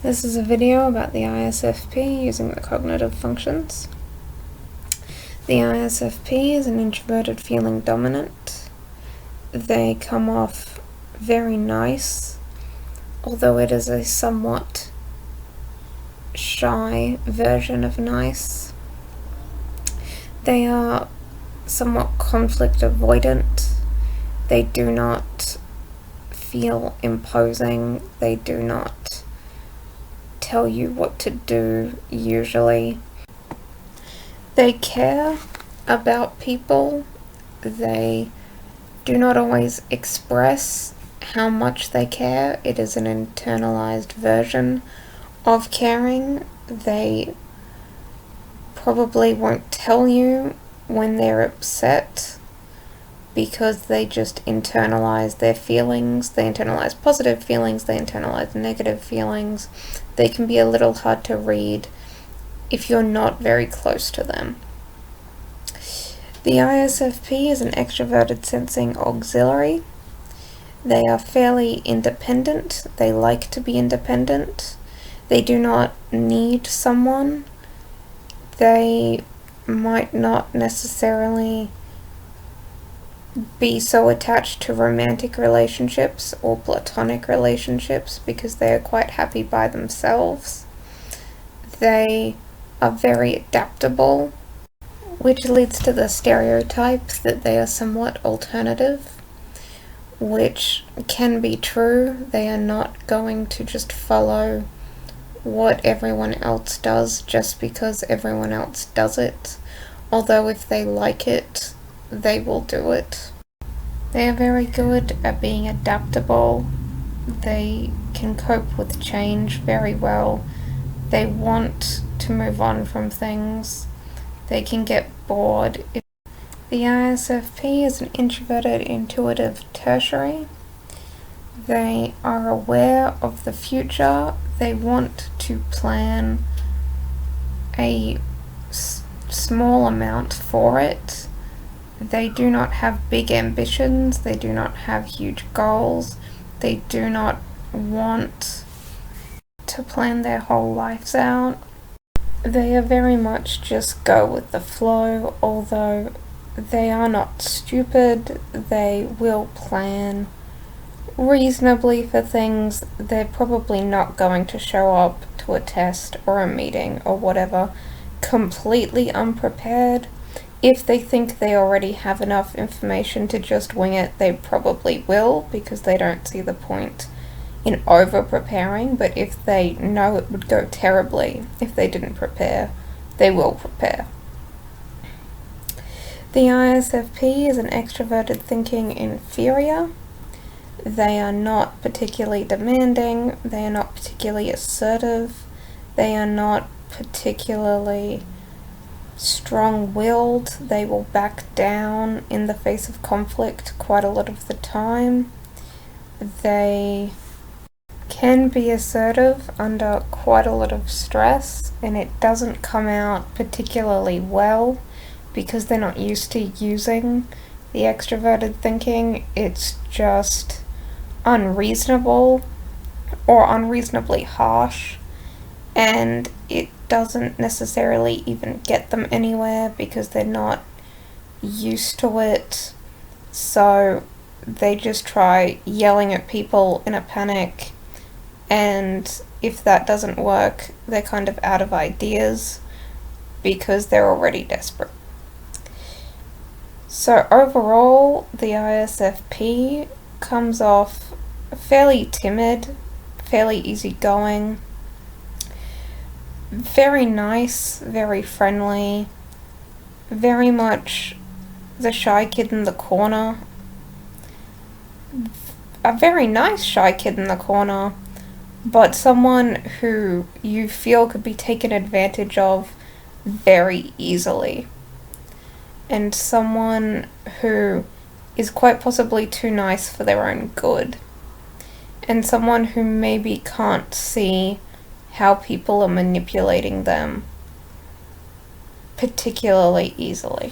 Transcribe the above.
This is a video about the ISFP using the cognitive functions. The ISFP is an introverted feeling dominant. They come off very nice, although it is a somewhat shy version of nice. They are somewhat conflict avoidant. They do not feel imposing. They do not tell you what to do usually. They care about people. They do not always express how much they care. It is an internalized version of caring. They probably won't tell you when they're upset because they just internalize their feelings. They internalize positive feelings, they internalize negative feelings. They can be a little hard to read if you're not very close to them. The ISFP is an extroverted sensing auxiliary. They are fairly independent. They like to be independent. They do not need someone. They might not necessarily be so attached to romantic relationships or platonic relationships because they are quite happy by themselves. They are very adaptable, which leads to the stereotype that they are somewhat alternative, which can be true. They are not going to just follow what everyone else does just because everyone else does it, although if they like it, they will do it. They are very good at being adaptable. They can cope with change very well. They want to move on from things. They can get bored. The ISFP is an introverted, intuitive tertiary. They are aware of the future. They want to plan a small amount for it. They do not have big ambitions. They do not have huge goals. They do not want to plan their whole lives out. They are very much just go with the flow, although they are not stupid. They will plan reasonably for things. They're probably not going to show up to a test or a meeting or whatever completely unprepared. If they think they already have enough information to just wing it, they probably will, because they don't see the point in over-preparing. But if they know it would go terribly if they didn't prepare, they will prepare. The ISFP is an extroverted thinking inferior. They are not particularly demanding. They are not particularly assertive. They are not particularly strong-willed. They will back down in the face of conflict quite a lot of the time. They can be assertive under quite a lot of stress, and it doesn't come out particularly well because they're not used to using the extroverted thinking. It's just unreasonable or unreasonably harsh, and it doesn't necessarily even get them anywhere because they're not used to it. So they just try yelling at people in a panic, and if that doesn't work, they're kind of out of ideas because they're already desperate. So overall, the ISFP comes off fairly timid, fairly easygoing, very nice, very friendly, very much the shy kid in the corner. A very nice shy kid in the corner, but someone who you feel could be taken advantage of very easily. And someone who is quite possibly too nice for their own good. And someone who maybe can't see how people are manipulating them particularly easily.